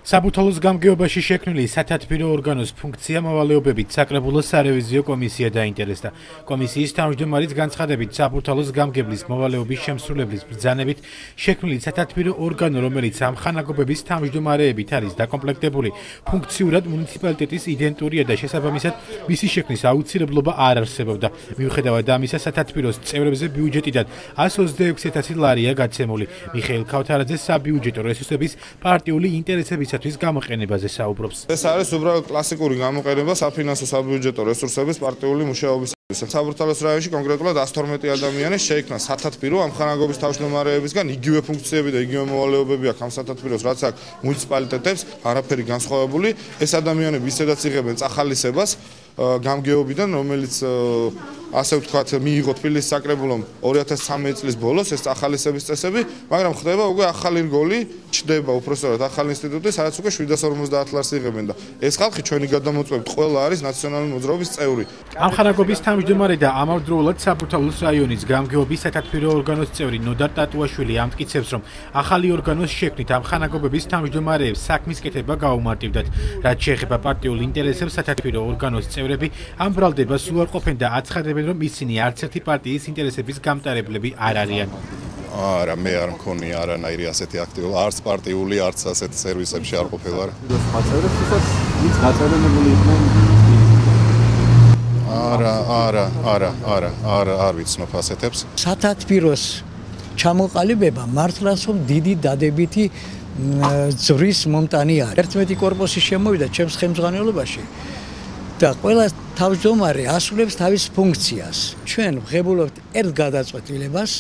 საბუთალოს გამგეობაში შექმნილი სათათბირო ორგანოს ფუნქცია მოვალეობებით საკრებულოს სარევიზიო კომისია დაინტერესდა. კომისიის თავმჯდომარის განცხადებით, საბუთალოს გამგებლის მოვალეობის შემსრულებლის ბრძანებით შექმნილი სათათბირო ორგანო, რომელიც ამხანაგობების თავმჯდომარეებით არის დაკომპლექტებული, ფუნქციურად მუნიციპალიტეტის იდენტურია და შესაბამისად მისი შექმნის აუცილებლობა არ არსებობდა. მიუხედავად ამისა, სათათბიროს წევრებზე ბიუჯეტიდან 126,000 ლარია გაცემული. მიხეილ ქავთარაძე საბიუჯეტო რესურსების პარტიული ინტერესებისათვის გამოყენებაზე საუბრობს. ეს არის უბრალოდ კლასიკური გამოყენება საფინანსო საბიუჯეტო რესურსების პარტიული მუშაობის. საბურთალოს რაიონში კონკრეტულად 112 ადამიანი შეიქმნა სათათბირო ამხანაგობის თავმჯდომარეებისგან იგივე ფუნქციები და იგივე მოვალეობები აქვს ამ სათათბიროს, რაც აქვს მუნიციპალიტეტებს, არაფერი განსხვავებული. ეს ადამიანები ისედაც იღებენ წახალისებას გამგეობიდან, რომელიც ასე ვთქვათ, მიიღო თბილისის საკრებულომ 2013 წლის ბოლოს ეს წახალისების წესები, მაგრამ ხდება უკვე ახალი რგოლი, ჩდება უпростоრად ახალი ინსტიტუტი, სადაც უკვე 750 ლარს იღებენ და ეს ხალხი ჩვენი გადამოწმებით ყველა არის ნაციონალური მოძრაობის წევრი. ამხანაგობის თავმჯდომარე და ამავდროულად საბურთალოს რაიონის გამგეობის სათათბირო ორგანოს წევრი ნოდარ ტატუაშვილი ამტკიცებს, რომ ახალი ორგანოს შექმნით ამხანაგობების თავმჯდომარეებს საქმის კეთება გაუმარტივდათ, რაც შეეხება პარტიულ ინტერესებს სათათბირო ორგანოს წევრები ამ ბრალდებას სულ არ ყოფენ და აცხადებენ, რომ ისინი არც ერთი პარტიის ინტერესების გამტარებლები არ არიან. არა, მე არ მქონია არანაირი ასეთი აქტივობა, არც პარტიული, არც ასეთ სერვისებში არ ყოფილ ვარ. არ ვიცნობ ასეთებს. სათათბიროს ჩამოყალიბება მართლაც რომ დიდი დადებითი ძვრის მომტანი არის. 11 კორპუსი შემოვიდა ჩემს ხელმძღვანელობაში და ყველა თავმჯდომარე ასრულებს თავის ფუნქციას. ჩვენ ვღებულობთ ერთ გადაწყვეტილებას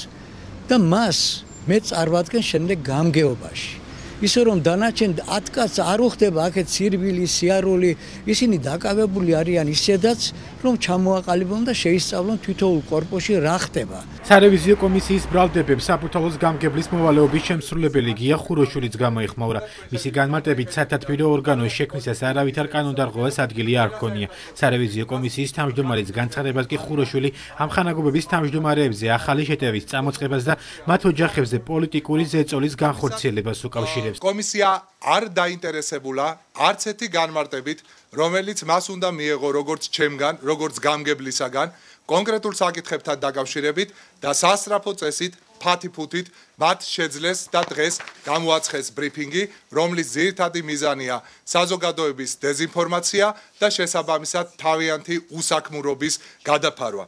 და მას მე წარმოვადგენ შემდეგ გამგეობაში. ისე რომ დანარჩენ 10 კაცს არ უხდება აქეთ სირბილი, სიარული, ისინი დაკავებული არიან ისედაც, რომ ჩამოაყალიბონ და შეისწავლონ თითოეულ კორპუსში რა ხდება. სარევიზიო კომისიის ბრალდებებს საბურთალოს გამგებლის მოვალეობის შემსრულებელი გია ხუროშვილიც გამოიხმაურა. მისი განმარტებით, სათათბირო ორგანოს შექმნისას არავითარ კანონდარღვევას ადგილი არ ჰქონია. სარევიზიო კომისიის თავმჯდომარის განცხადებას კი ხუროშვილი ამხანაგობების თავმჯდომარეებზე ახალი შეტევის წამოწყებას და მათ ოჯახებზე პოლიტიკური ზეწოლის განხორციელებას უკავშირებს. კომისია არ დაინტერესებულა არც ერთი განმარტებით, რომელიც მას უნდა მიეღო როგორც ჩემგან, როგორც გამგებლისაგან, კონკრეტულ საკითხებთან დაკავშირებით და სასწრაფო წესით, ფათი-ფუთით მათ შეძლეს და დღეს გამოაცხეს ბრიფინგი, რომლის ძირითადი მიზანია საზოგადოების დეზინფორმაცია და შესაბამისად თავიანთი უსაქმურობის გადაფარვა.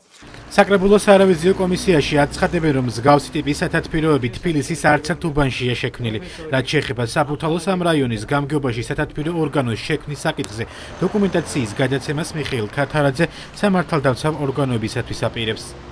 საკრებულოს სარევიზიო კომისიაში აცხადებენ, რომ მსგავსი ტიპის სათათბიროები თბილისის არც ერთ უბანშია შექმნილი. რაც შეეხება საბურთალოს ამ რაიონის გამგეობაში სათათბირო ორგანოს შექმნის საკითხზე დოკუმენტაციის გადაცემას მიხეილ ქავთარაძე სამართალდამცავ ორგანოებისათვის აპირებს.